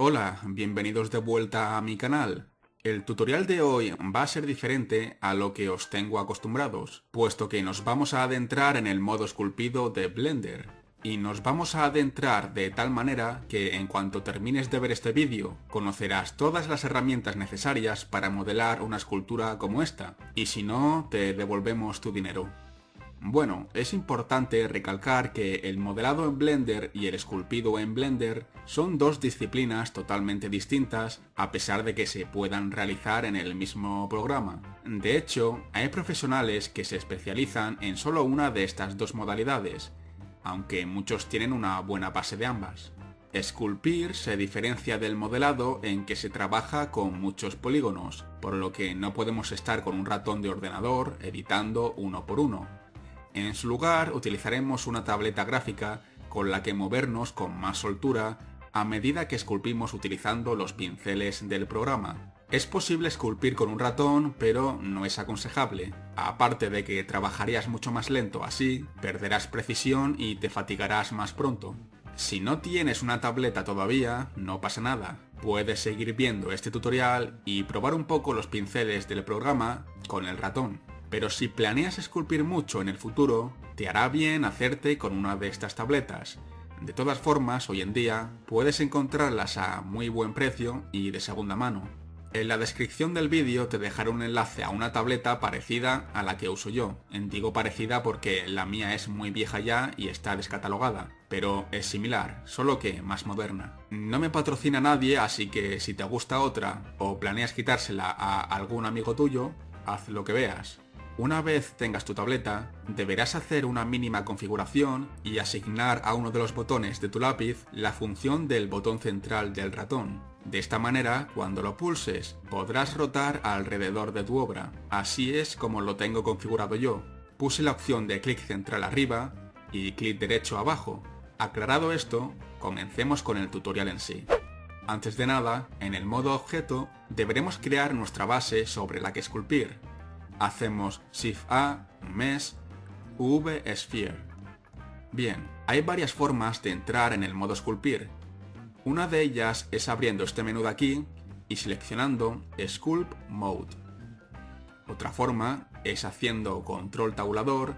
Hola, bienvenidos de vuelta a mi canal. El tutorial de hoy va a ser diferente a lo que os tengo acostumbrados, puesto que nos vamos a adentrar en el modo esculpido de Blender. Y nos vamos a adentrar de tal manera que en cuanto termines de ver este vídeo, conocerás todas las herramientas necesarias para modelar una escultura como esta, y si no, te devolvemos tu dinero. Bueno, es importante recalcar que el modelado en Blender y el esculpido en Blender son dos disciplinas totalmente distintas a pesar de que se puedan realizar en el mismo programa. De hecho, hay profesionales que se especializan en solo una de estas dos modalidades, aunque muchos tienen una buena base de ambas. Esculpir se diferencia del modelado en que se trabaja con muchos polígonos, por lo que no podemos estar con un ratón de ordenador editando uno por uno. En su lugar utilizaremos una tableta gráfica con la que movernos con más soltura a medida que esculpimos utilizando los pinceles del programa. Es posible esculpir con un ratón, pero no es aconsejable. Aparte de que trabajarías mucho más lento así, perderás precisión y te fatigarás más pronto. Si no tienes una tableta todavía, no pasa nada. Puedes seguir viendo este tutorial y probar un poco los pinceles del programa con el ratón. Pero si planeas esculpir mucho en el futuro, te hará bien hacerte con una de estas tabletas. De todas formas, hoy en día puedes encontrarlas a muy buen precio y de segunda mano. En la descripción del vídeo te dejaré un enlace a una tableta parecida a la que uso yo. Digo parecida porque la mía es muy vieja ya y está descatalogada, pero es similar, solo que más moderna. No me patrocina nadie, así que si te gusta otra o planeas quitársela a algún amigo tuyo, haz lo que veas. Una vez tengas tu tableta, deberás hacer una mínima configuración y asignar a uno de los botones de tu lápiz la función del botón central del ratón. De esta manera, cuando lo pulses, podrás rotar alrededor de tu obra. Así es como lo tengo configurado yo. Puse la opción de clic central arriba y clic derecho abajo. Aclarado esto, comencemos con el tutorial en sí. Antes de nada, en el modo objeto, deberemos crear nuestra base sobre la que esculpir. Hacemos Shift A, Mesh, V Sphere. Bien, hay varias formas de entrar en el modo esculpir. Una de ellas es abriendo este menú de aquí y seleccionando Sculpt Mode. Otra forma es haciendo control tabulador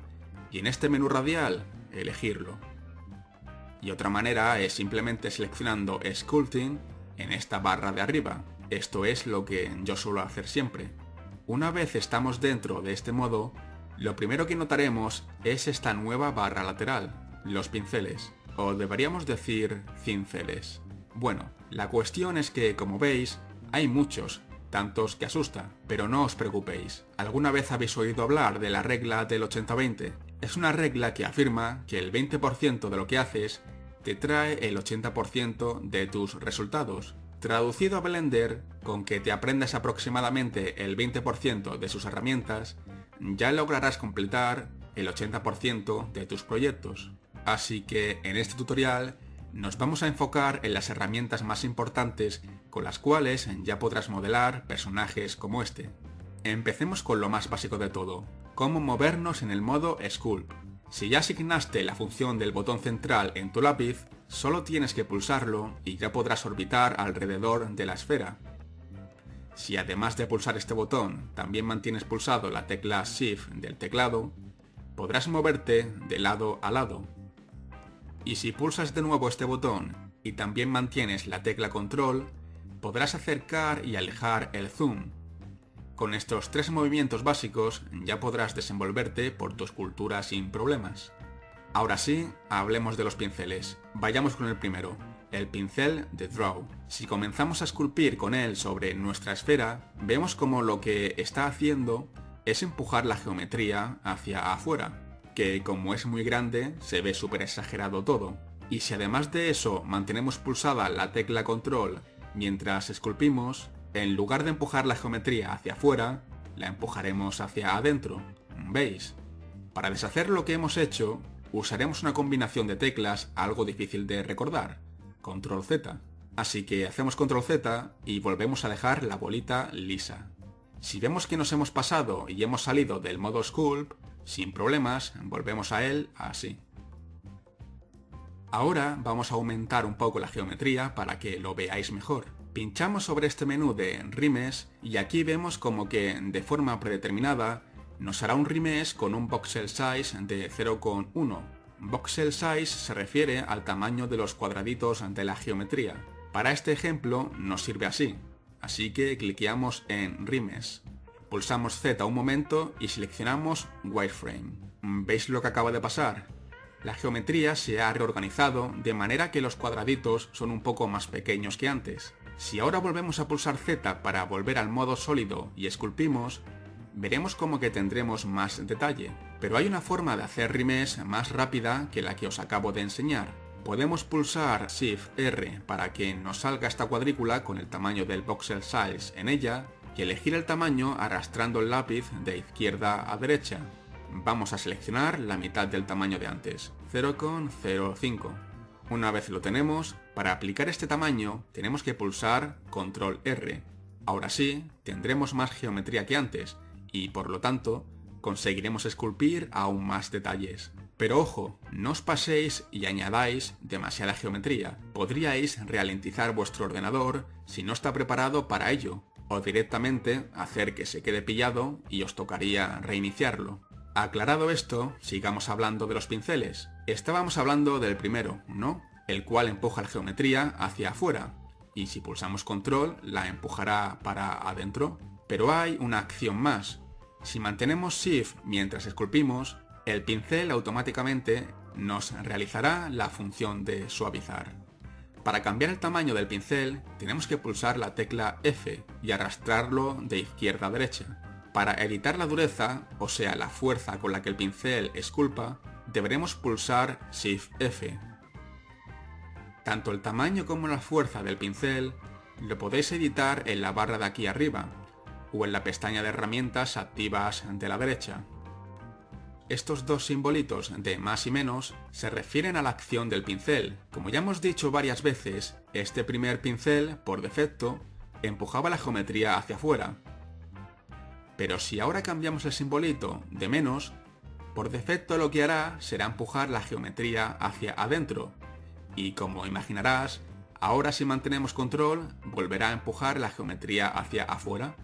y en este menú radial elegirlo. Y otra manera es simplemente seleccionando Sculpting en esta barra de arriba. Esto es lo que yo suelo hacer siempre. Una vez estamos dentro de este modo, lo primero que notaremos es esta nueva barra lateral, los pinceles, o deberíamos decir cinceles. Bueno, la cuestión es que, como veis, hay muchos, tantos que asusta, pero no os preocupéis. ¿Alguna vez habéis oído hablar de la regla del 80-20? Es una regla que afirma que el 20% de lo que haces te trae el 80% de tus resultados. Traducido a Blender, con que te aprendas aproximadamente el 20% de sus herramientas, ya lograrás completar el 80% de tus proyectos. Así que en este tutorial nos vamos a enfocar en las herramientas más importantes con las cuales ya podrás modelar personajes como este. Empecemos con lo más básico de todo, cómo movernos en el modo Sculpt. Si ya asignaste la función del botón central en tu lápiz, solo tienes que pulsarlo y ya podrás orbitar alrededor de la esfera. Si además de pulsar este botón también mantienes pulsado la tecla Shift del teclado, podrás moverte de lado a lado. Y si pulsas de nuevo este botón y también mantienes la tecla Control, podrás acercar y alejar el zoom. Con estos tres movimientos básicos ya podrás desenvolverte por tu escultura sin problemas. Ahora sí, hablemos de los pinceles. Vayamos con el primero, el pincel de Draw. Si comenzamos a esculpir con él sobre nuestra esfera, vemos como lo que está haciendo es empujar la geometría hacia afuera, que como es muy grande se ve súper exagerado todo. Y si además de eso mantenemos pulsada la tecla Control mientras esculpimos, en lugar de empujar la geometría hacia afuera, la empujaremos hacia adentro. ¿Veis? Para deshacer lo que hemos hecho, usaremos una combinación de teclas algo difícil de recordar. Control Z. Así que hacemos Control Z y volvemos a dejar la bolita lisa. Si vemos que nos hemos pasado y hemos salido del modo Sculpt, sin problemas, volvemos a él así. Ahora vamos a aumentar un poco la geometría para que lo veáis mejor. Pinchamos sobre este menú de Rimes y aquí vemos como que de forma predeterminada nos hará un Rimes con un voxel size de 0,1. Voxel size se refiere al tamaño de los cuadraditos de la geometría. Para este ejemplo nos sirve así que cliqueamos en Rimes. Pulsamos Z un momento y seleccionamos Wireframe. ¿Veis lo que acaba de pasar? La geometría se ha reorganizado de manera que los cuadraditos son un poco más pequeños que antes. Si ahora volvemos a pulsar Z para volver al modo sólido y esculpimos, veremos como que tendremos más detalle. Pero hay una forma de hacer rimes más rápida que la que os acabo de enseñar. Podemos pulsar Shift R para que nos salga esta cuadrícula con el tamaño del voxel size en ella y elegir el tamaño arrastrando el lápiz de izquierda a derecha. Vamos a seleccionar la mitad del tamaño de antes, 0,05. Una vez lo tenemos, para aplicar este tamaño tenemos que pulsar Control R. Ahora sí, tendremos más geometría que antes y por lo tanto conseguiremos esculpir aún más detalles. Pero ojo, no os paséis y añadáis demasiada geometría. Podríais ralentizar vuestro ordenador si no está preparado para ello, o directamente hacer que se quede pillado y os tocaría reiniciarlo. Aclarado esto, sigamos hablando de los pinceles. Estábamos hablando del primero, ¿no? El cual empuja la geometría hacia afuera, y si pulsamos control la empujará para adentro. Pero hay una acción más. Si mantenemos Shift mientras esculpimos, el pincel automáticamente nos realizará la función de suavizar. Para cambiar el tamaño del pincel, tenemos que pulsar la tecla F y arrastrarlo de izquierda a derecha. Para evitar la dureza, o sea la fuerza con la que el pincel esculpa, deberemos pulsar Shift F. Tanto el tamaño como la fuerza del pincel lo podéis editar en la barra de aquí arriba, o en la pestaña de herramientas activas de la derecha. Estos dos simbolitos de más y menos se refieren a la acción del pincel. Como ya hemos dicho varias veces, este primer pincel, por defecto, empujaba la geometría hacia afuera. Pero si ahora cambiamos el simbolito de menos, por defecto lo que hará será empujar la geometría hacia adentro. Y como imaginarás, ahora si mantenemos control, volverá a empujar la geometría hacia afuera.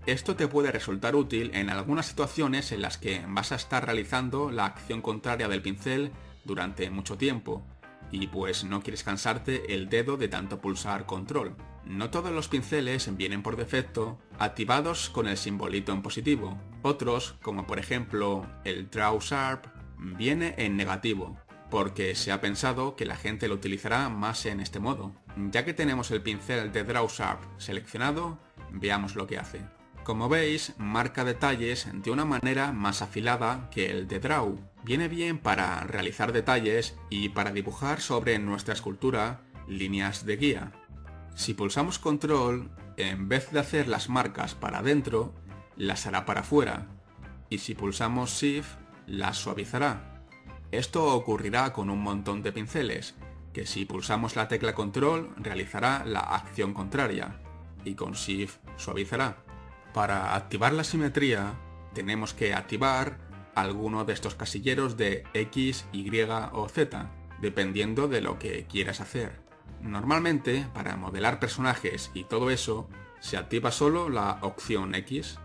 Esto te puede resultar útil en algunas situaciones en las que vas a estar realizando la acción contraria del pincel durante mucho tiempo, y pues no quieres cansarte el dedo de tanto pulsar control. No todos los pinceles vienen por defecto activados con el simbolito en positivo. Otros, como por ejemplo el Draw Sharp, viene en negativo, porque se ha pensado que la gente lo utilizará más en este modo. Ya que tenemos el pincel de Draw Sharp seleccionado, veamos lo que hace. Como veis, marca detalles de una manera más afilada que el de Draw. Viene bien para realizar detalles y para dibujar sobre nuestra escultura líneas de guía. Si pulsamos control, en vez de hacer las marcas para adentro, las hará para afuera. Y si pulsamos Shift, las suavizará. Esto ocurrirá con un montón de pinceles, que si pulsamos la tecla control realizará la acción contraria, y con Shift suavizará. Para activar la simetría, tenemos que activar alguno de estos casilleros de X, Y o Z, dependiendo de lo que quieras hacer. Normalmente, para modelar personajes y todo eso, se activa solo la opción X.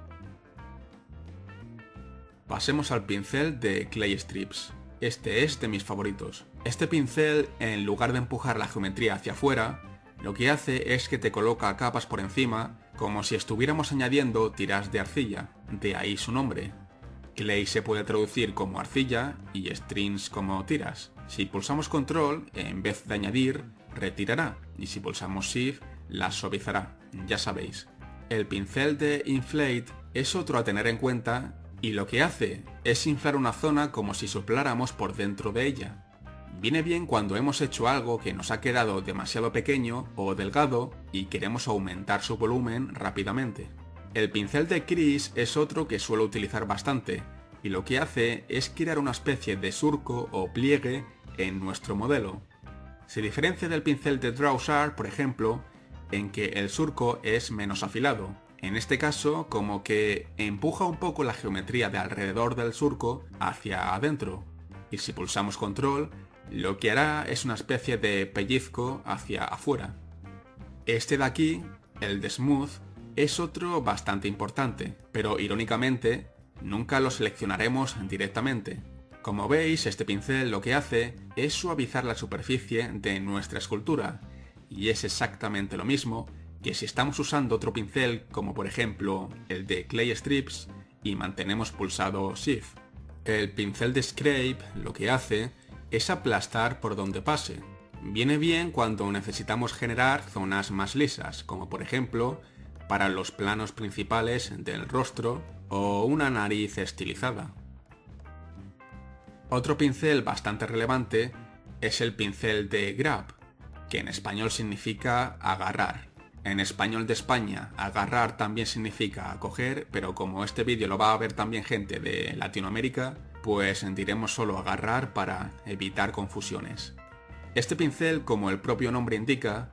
Pasemos al pincel de Clay Strips. Este es de mis favoritos. Este pincel, en lugar de empujar la geometría hacia afuera, lo que hace es que te coloca capas por encima como si estuviéramos añadiendo tiras de arcilla, de ahí su nombre. Clay se puede traducir como arcilla y strings como tiras. Si pulsamos control, en vez de añadir, retirará, y si pulsamos shift, las suavizará, ya sabéis. El pincel de Inflate es otro a tener en cuenta y lo que hace es inflar una zona como si sopláramos por dentro de ella. Viene bien cuando hemos hecho algo que nos ha quedado demasiado pequeño o delgado y queremos aumentar su volumen rápidamente. El pincel de Crease es otro que suelo utilizar bastante y lo que hace es crear una especie de surco o pliegue en nuestro modelo. Se diferencia del pincel de Draw Sharp, por ejemplo, en que el surco es menos afilado. En este caso, como que empuja un poco la geometría de alrededor del surco hacia adentro. Y si pulsamos control, lo que hará es una especie de pellizco hacia afuera. Este de aquí, el de Smooth, es otro bastante importante, pero irónicamente nunca lo seleccionaremos directamente. Como veis, este pincel lo que hace es suavizar la superficie de nuestra escultura, y es exactamente lo mismo que si estamos usando otro pincel como por ejemplo el de Clay Strips y mantenemos pulsado Shift. El pincel de Scrape lo que hace es aplastar por donde pase. Viene bien cuando necesitamos generar zonas más lisas, como por ejemplo para los planos principales del rostro o una nariz estilizada. Otro pincel bastante relevante es el pincel de Grab, que en español significa agarrar. En español de España, agarrar también significa coger, pero como este vídeo lo va a ver también gente de Latinoamérica, pues diremos solo agarrar para evitar confusiones. Este pincel, como el propio nombre indica,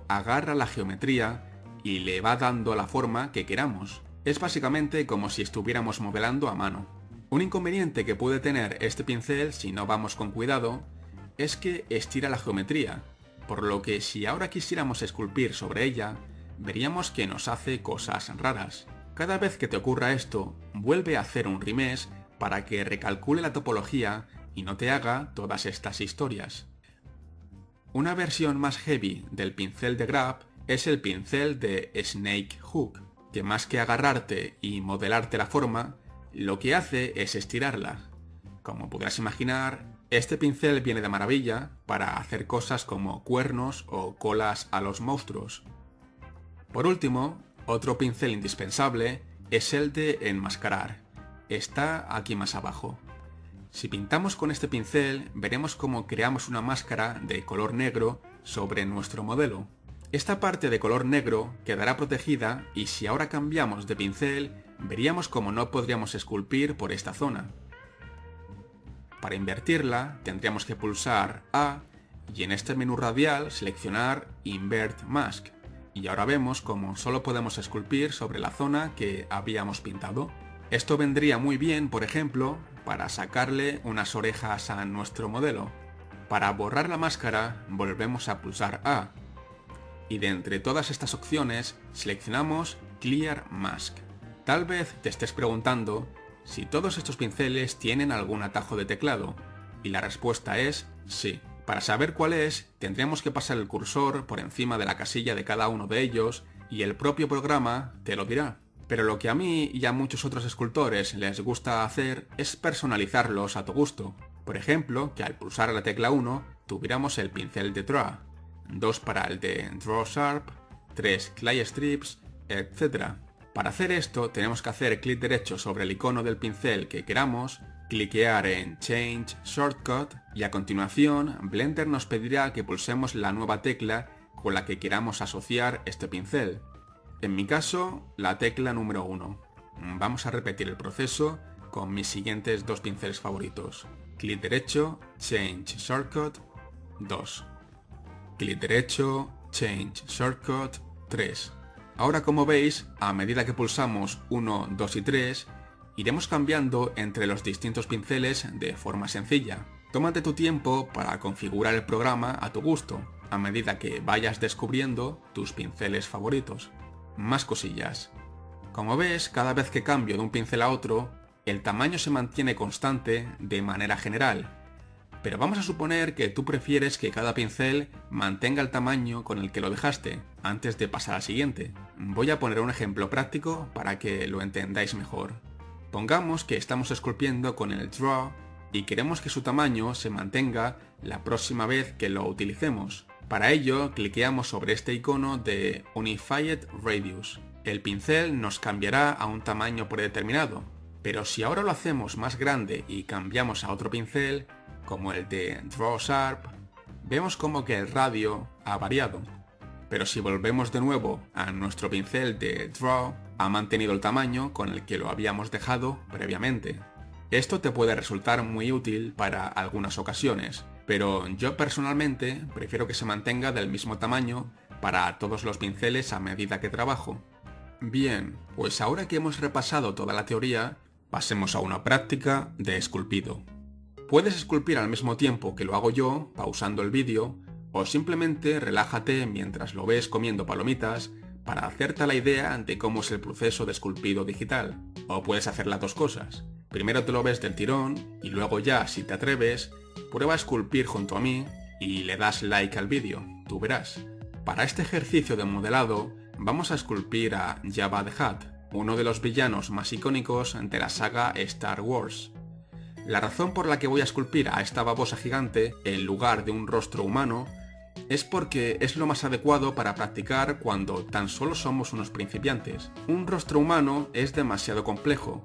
agarra la geometría y le va dando la forma que queramos. Es básicamente como si estuviéramos modelando a mano. Un inconveniente que puede tener este pincel si no vamos con cuidado es que estira la geometría, por lo que si ahora quisiéramos esculpir sobre ella, veríamos que nos hace cosas raras. Cada vez que te ocurra esto, vuelve a hacer un remesh para que recalcule la topología y no te haga todas estas historias. Una versión más heavy del pincel de Grab es el pincel de Snake Hook, que más que agarrarte y modelarte la forma, lo que hace es estirarla. Como podrás imaginar, este pincel viene de maravilla para hacer cosas como cuernos o colas a los monstruos. Por último, otro pincel indispensable es el de enmascarar. Está aquí más abajo. Si pintamos con este pincel, veremos cómo creamos una máscara de color negro sobre nuestro modelo. Esta parte de color negro quedará protegida y si ahora cambiamos de pincel, veríamos cómo no podríamos esculpir por esta zona. Para invertirla, tendríamos que pulsar A y en este menú radial seleccionar Invert Mask. Y ahora vemos cómo solo podemos esculpir sobre la zona que habíamos pintado. Esto vendría muy bien, por ejemplo, para sacarle unas orejas a nuestro modelo. Para borrar la máscara, volvemos a pulsar A. Y de entre todas estas opciones, seleccionamos Clear Mask. Tal vez te estés preguntando si todos estos pinceles tienen algún atajo de teclado, y la respuesta es sí. Para saber cuál es, tendríamos que pasar el cursor por encima de la casilla de cada uno de ellos y el propio programa te lo dirá. Pero lo que a mí y a muchos otros escultores les gusta hacer es personalizarlos a tu gusto. Por ejemplo, que al pulsar la tecla 1 tuviéramos el pincel de Draw, 2 para el de Draw Sharp, 3 Clay Strips, etc. Para hacer esto tenemos que hacer clic derecho sobre el icono del pincel que queramos, cliquear en Change Shortcut y a continuación Blender nos pedirá que pulsemos la nueva tecla con la que queramos asociar este pincel. En mi caso, la tecla número 1. Vamos a repetir el proceso con mis siguientes dos pinceles favoritos. Clic derecho, Change Shortcut, 2. Clic derecho, Change Shortcut, 3. Ahora, como veis, a medida que pulsamos 1, 2 y 3, iremos cambiando entre los distintos pinceles de forma sencilla. Tómate tu tiempo para configurar el programa a tu gusto, a medida que vayas descubriendo tus pinceles favoritos. Más cosillas. Como ves, cada vez que cambio de un pincel a otro, el tamaño se mantiene constante de manera general. Pero vamos a suponer que tú prefieres que cada pincel mantenga el tamaño con el que lo dejaste, antes de pasar al siguiente. Voy a poner un ejemplo práctico para que lo entendáis mejor. Pongamos que estamos esculpiendo con el Draw y queremos que su tamaño se mantenga la próxima vez que lo utilicemos. Para ello, cliqueamos sobre este icono de Unified Radius. El pincel nos cambiará a un tamaño predeterminado, pero si ahora lo hacemos más grande y cambiamos a otro pincel, como el de Draw Sharp, vemos como que el radio ha variado. Pero si volvemos de nuevo a nuestro pincel de Draw, ha mantenido el tamaño con el que lo habíamos dejado previamente. Esto te puede resultar muy útil para algunas ocasiones, pero yo personalmente prefiero que se mantenga del mismo tamaño para todos los pinceles a medida que trabajo. Bien, pues ahora que hemos repasado toda la teoría, pasemos a una práctica de esculpido. Puedes esculpir al mismo tiempo que lo hago yo, pausando el vídeo, o simplemente relájate mientras lo ves comiendo palomitas para hacerte la idea de cómo es el proceso de esculpido digital. O puedes hacer las dos cosas. Primero te lo ves del tirón y luego ya, si te atreves, prueba a esculpir junto a mí y le das like al vídeo, tú verás. Para este ejercicio de modelado vamos a esculpir a Jabba the Hutt, uno de los villanos más icónicos de la saga Star Wars. La razón por la que voy a esculpir a esta babosa gigante en lugar de un rostro humano es porque es lo más adecuado para practicar cuando tan solo somos unos principiantes. Un rostro humano es demasiado complejo,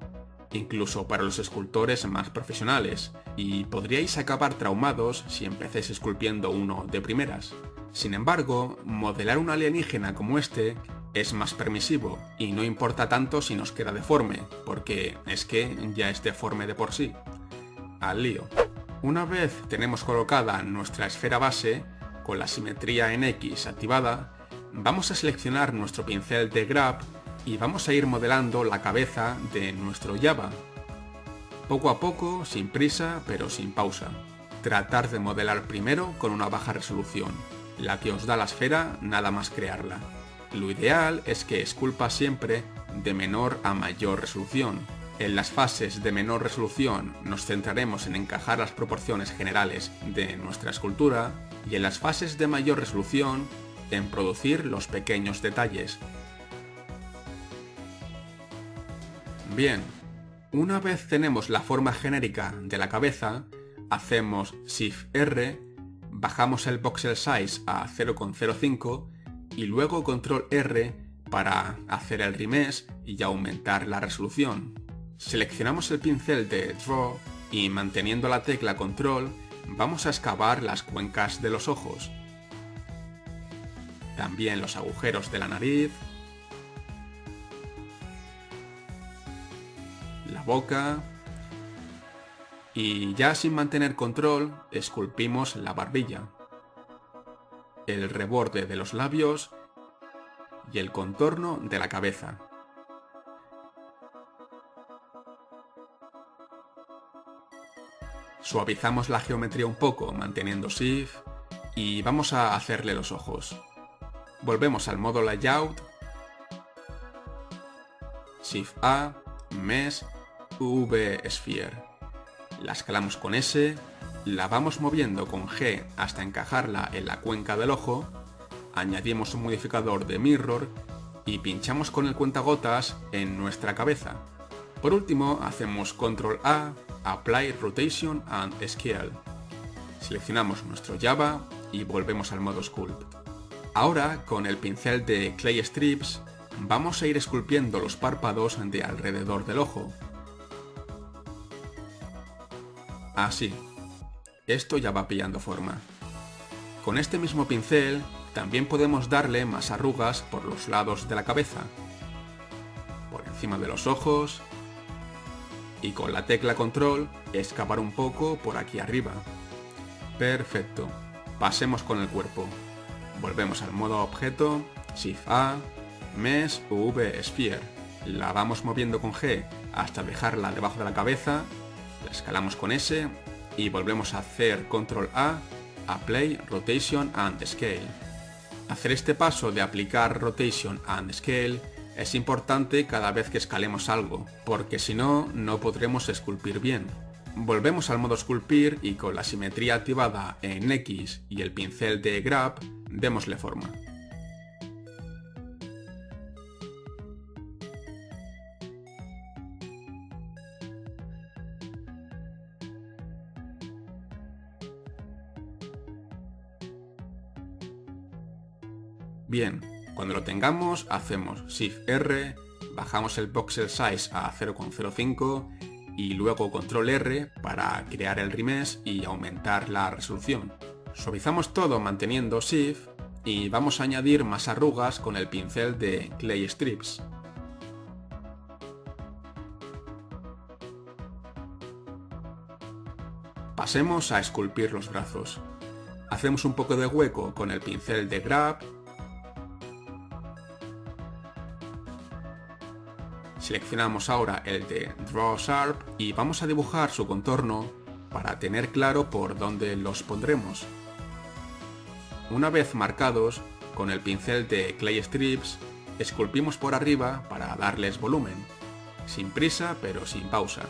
incluso para los escultores más profesionales, y podríais acabar traumados si empecéis esculpiendo uno de primeras. Sin embargo, modelar un alienígena como este es más permisivo y no importa tanto si nos queda deforme, porque es que ya es deforme de por sí. Al lío. Una vez tenemos colocada nuestra esfera base, con la simetría en X activada, vamos a seleccionar nuestro pincel de Grab y vamos a ir modelando la cabeza de nuestro Jabba. Poco a poco, sin prisa, pero sin pausa. Tratar de modelar primero con una baja resolución, la que os da la esfera nada más crearla. Lo ideal es que esculpa siempre de menor a mayor resolución. En las fases de menor resolución nos centraremos en encajar las proporciones generales de nuestra escultura y en las fases de mayor resolución en producir los pequeños detalles. Bien, una vez tenemos la forma genérica de la cabeza, hacemos Shift R, bajamos el voxel size a 0,05 y luego Control R para hacer el remesh y aumentar la resolución. Seleccionamos el pincel de Draw y manteniendo la tecla Control vamos a excavar las cuencas de los ojos, también los agujeros de la nariz, la boca y ya sin mantener control esculpimos la barbilla, el reborde de los labios y el contorno de la cabeza. Suavizamos la geometría un poco manteniendo Shift y vamos a hacerle los ojos. Volvemos al modo Layout, Shift A, Mesh, V Sphere. La escalamos con S, la vamos moviendo con G hasta encajarla en la cuenca del ojo, añadimos un modificador de Mirror y pinchamos con el cuentagotas en nuestra cabeza. Por último hacemos Control A, Apply Rotation and Scale. Seleccionamos nuestro Jabba y volvemos al modo Sculpt. Ahora, con el pincel de Clay Strips, vamos a ir esculpiendo los párpados de alrededor del ojo. Así. Esto ya va pillando forma. Con este mismo pincel, también podemos darle más arrugas por los lados de la cabeza, por encima de los ojos, y con la tecla Control excavar un poco por aquí arriba. Perfecto. Pasemos con el cuerpo. Volvemos al modo objeto, Shift A, Mesh V Sphere. La vamos moviendo con G hasta dejarla debajo de la cabeza, la escalamos con S y volvemos a hacer Control A, Apply Rotation and Scale. Hacer este paso de aplicar Rotation and Scale es importante cada vez que escalemos algo, porque si no, no podremos esculpir bien. Volvemos al modo esculpir y con la simetría activada en X y el pincel de Grab, démosle forma. Bien, cuando lo tengamos hacemos Shift R, bajamos el voxel size a 0,05 y luego Control R para crear el remesh y aumentar la resolución. Suavizamos todo manteniendo Shift y vamos a añadir más arrugas con el pincel de Clay Strips. Pasemos a esculpir los brazos. Hacemos un poco de hueco con el pincel de Grab. Seleccionamos ahora el de Draw Sharp y vamos a dibujar su contorno para tener claro por dónde los pondremos. Una vez marcados, con el pincel de Clay Strips, esculpimos por arriba para darles volumen, sin prisa pero sin pausa.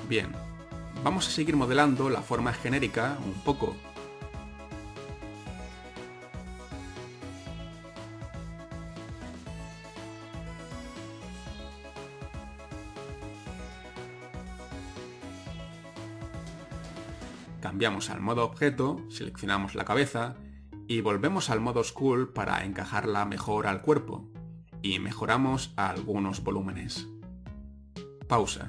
Bien, vamos a seguir modelando la forma genérica un poco. Cambiamos al modo objeto, seleccionamos la cabeza y volvemos al modo Sculpt para encajarla mejor al cuerpo y mejoramos algunos volúmenes. Pausa.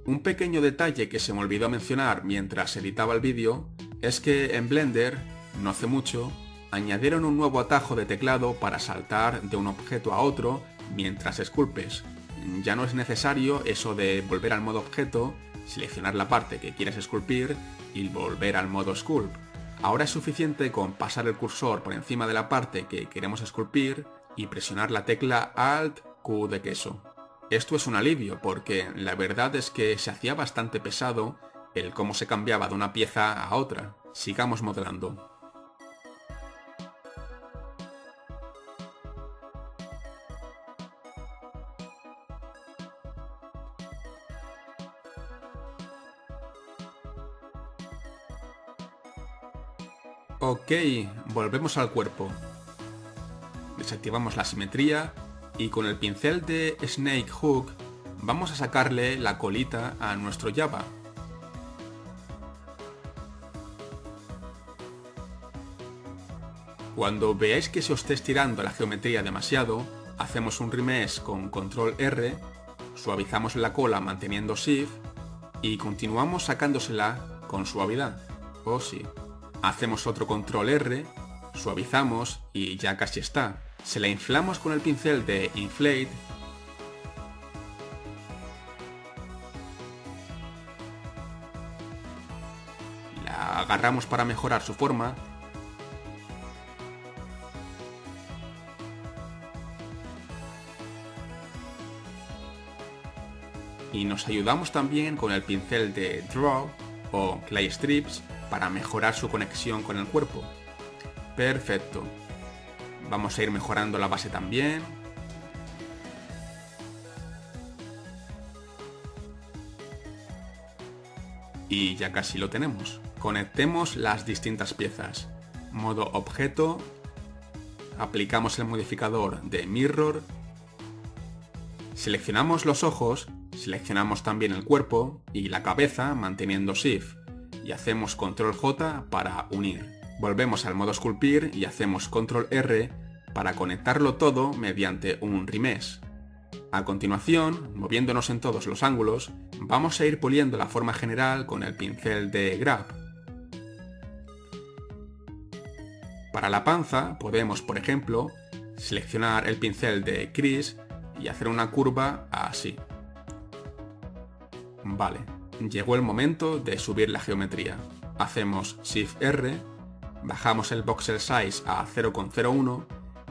Un pequeño detalle que se me olvidó mencionar mientras editaba el vídeo es que en Blender, no hace mucho, añadieron un nuevo atajo de teclado para saltar de un objeto a otro mientras esculpes. Ya no es necesario eso de volver al modo objeto, seleccionar la parte que quieres esculpir y volver al modo Sculpt. Ahora es suficiente con pasar el cursor por encima de la parte que queremos esculpir y presionar la tecla Alt Q de queso. Esto es un alivio porque la verdad es que se hacía bastante pesado el cómo se cambiaba de una pieza a otra. Sigamos modelando. Ok, volvemos al cuerpo. Desactivamos la simetría y con el pincel de Snake Hook vamos a sacarle la colita a nuestro Java. Cuando veáis que se os esté estirando la geometría demasiado, hacemos un remesh con Control R, suavizamos la cola manteniendo Shift y continuamos sacándosela con suavidad. Oh sí. Hacemos otro Control R, suavizamos y ya casi está. Se la inflamos con el pincel de Inflate la agarramos para mejorar su forma y nos ayudamos también con el pincel de Draw o Clay Strips para mejorar su conexión con el cuerpo. Perfecto. Vamos a ir mejorando la base también. Y ya casi lo tenemos. Conectemos las distintas piezas. Modo objeto. Aplicamos el modificador de Mirror. Seleccionamos los ojos. Seleccionamos también el cuerpo y la cabeza manteniendo Shift. Y hacemos Control J para unir. Volvemos al modo esculpir y hacemos Control R para conectarlo todo mediante un remesh. A continuación, moviéndonos en todos los ángulos, vamos a ir puliendo la forma general con el pincel de Grab. Para la panza podemos, por ejemplo, seleccionar el pincel de Crease y hacer una curva así. Vale, llegó el momento de subir la geometría. Hacemos Shift R, bajamos el voxel size a 0,01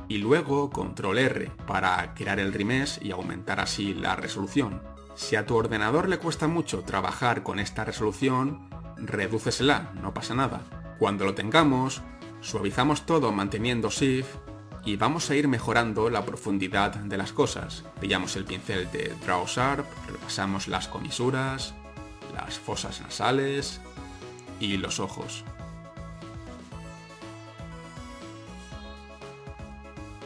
y luego Control R para crear el remesh y aumentar así la resolución. Si a tu ordenador le cuesta mucho trabajar con esta resolución, redúcesela, no pasa nada. Cuando lo tengamos, suavizamos todo manteniendo Shift y vamos a ir mejorando la profundidad de las cosas. Pillamos el pincel de Draw Sharp, repasamos las comisuras, las fosas nasales y los ojos.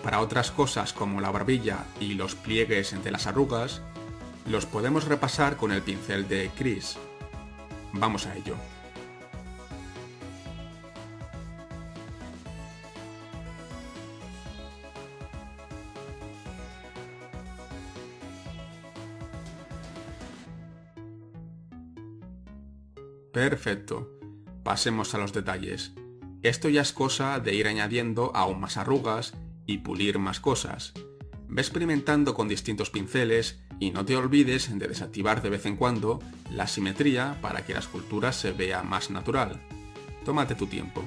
Para otras cosas como la barbilla y los pliegues entre las arrugas, los podemos repasar con el pincel de Crease. Vamos a ello. Perfecto. Pasemos a los detalles. Esto ya es cosa de ir añadiendo aún más arrugas y pulir más cosas. Ve experimentando con distintos pinceles y no te olvides de desactivar de vez en cuando la simetría para que la escultura se vea más natural. Tómate tu tiempo.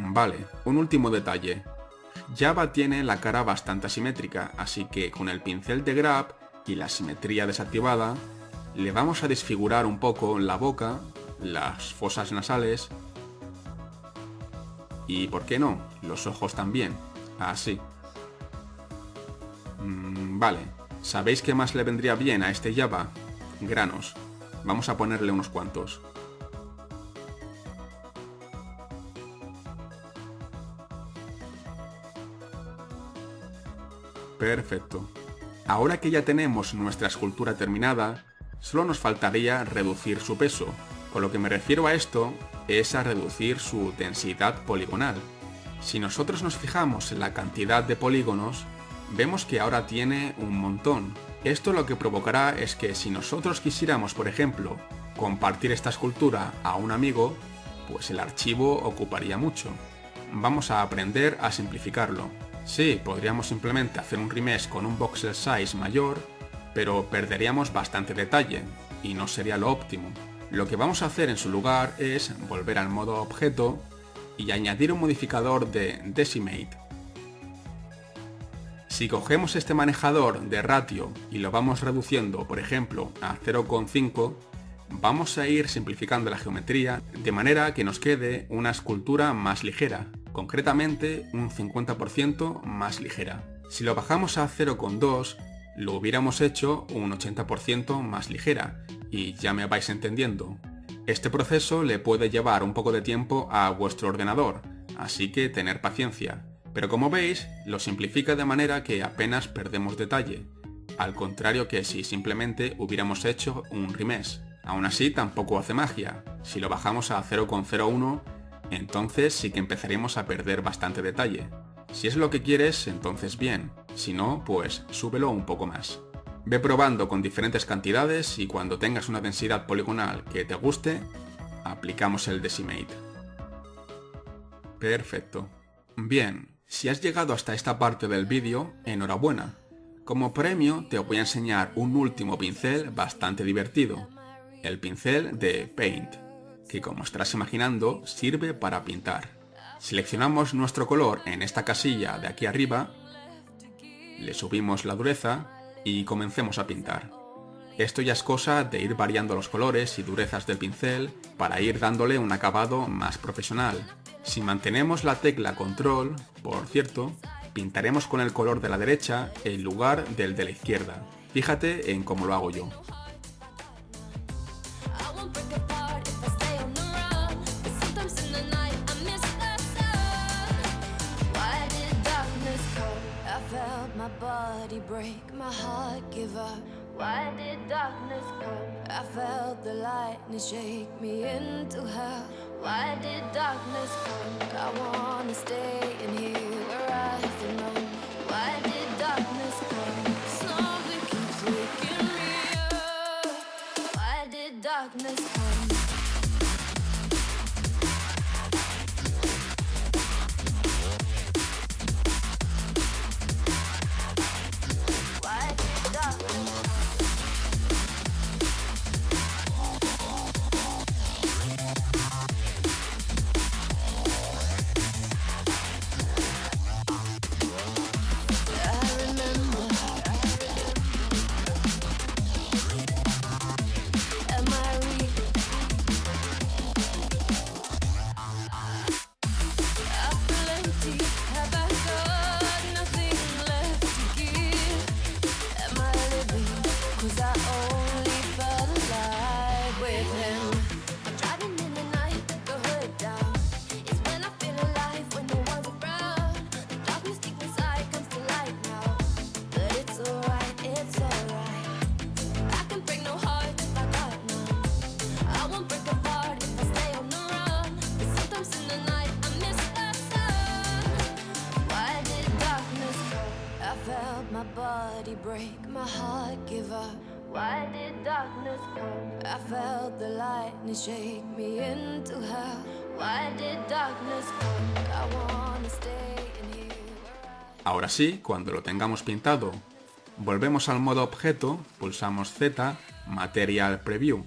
Vale, un último detalle. Java tiene la cara bastante asimétrica, así que con el pincel de Grab y la simetría desactivada, le vamos a desfigurar un poco la boca, las fosas nasales y, ¿por qué no?, los ojos también. Así. Vale, ¿sabéis qué más le vendría bien a este Java? Granos. Vamos a ponerle unos cuantos. Perfecto. Ahora que ya tenemos nuestra escultura terminada, solo nos faltaría reducir su peso. Con lo que me refiero a esto es a reducir su densidad poligonal. Si nosotros nos fijamos en la cantidad de polígonos, vemos que ahora tiene un montón. Esto lo que provocará es que si nosotros quisiéramos, por ejemplo, compartir esta escultura a un amigo, pues el archivo ocuparía mucho. Vamos a aprender a simplificarlo. Sí, podríamos simplemente hacer un remesh con un voxel size mayor, pero perderíamos bastante detalle, y no sería lo óptimo. Lo que vamos a hacer en su lugar es volver al modo objeto y añadir un modificador de Decimate. Si cogemos este manejador de ratio y lo vamos reduciendo, por ejemplo, a 0,5, vamos a ir simplificando la geometría de manera que nos quede una escultura más ligera, concretamente un 50% más ligera. Si lo bajamos a 0,2, lo hubiéramos hecho un 80% más ligera, y ya me vais entendiendo. Este proceso le puede llevar un poco de tiempo a vuestro ordenador, así que tener paciencia. Pero como veis, lo simplifica de manera que apenas perdemos detalle, al contrario que si simplemente hubiéramos hecho un remesh. Aún así tampoco hace magia. Si lo bajamos a 0,01, entonces sí que empezaríamos a perder bastante detalle. Si es lo que quieres, entonces bien. Si no, pues súbelo un poco más. Ve probando con diferentes cantidades y cuando tengas una densidad poligonal que te guste, aplicamos el Decimate. Perfecto. Bien, si has llegado hasta esta parte del vídeo, enhorabuena. Como premio te voy a enseñar un último pincel bastante divertido. El pincel de Paint, que como estarás imaginando sirve para pintar. Seleccionamos nuestro color en esta casilla de aquí arriba, le subimos la dureza y comencemos a pintar. Esto ya es cosa de ir variando los colores y durezas del pincel para ir dándole un acabado más profesional. Si mantenemos la tecla control, por cierto, pintaremos con el color de la derecha en lugar del de la izquierda. Fíjate en cómo lo hago yo. Why did darkness come? I felt the lightning shake me into hell. Why did darkness come? I wanna stay in here where I belong. Why did darkness come? Something keeps waking me up. Why did darkness come? Why did darkness come? Break my heart, give up. Why did darkness come? I felt the lightning shake me into hell. Why did darkness come? I wanna stay in here. Ahora sí, cuando lo tengamos pintado, volvemos al modo objeto, pulsamos Z, Material Preview.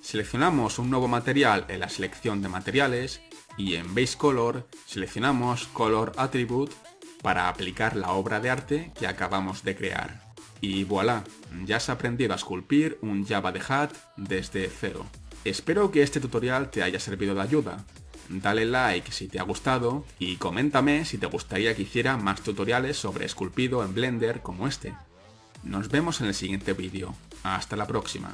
Seleccionamos un nuevo material en la selección de materiales y en Base Color seleccionamos Color Attribute para aplicar la obra de arte que acabamos de crear. Y voilà, ya has aprendido a esculpir un Java The Hutt desde cero. Espero que este tutorial te haya servido de ayuda. Dale like si te ha gustado y coméntame si te gustaría que hiciera más tutoriales sobre esculpido en Blender como este. Nos vemos en el siguiente vídeo. Hasta la próxima.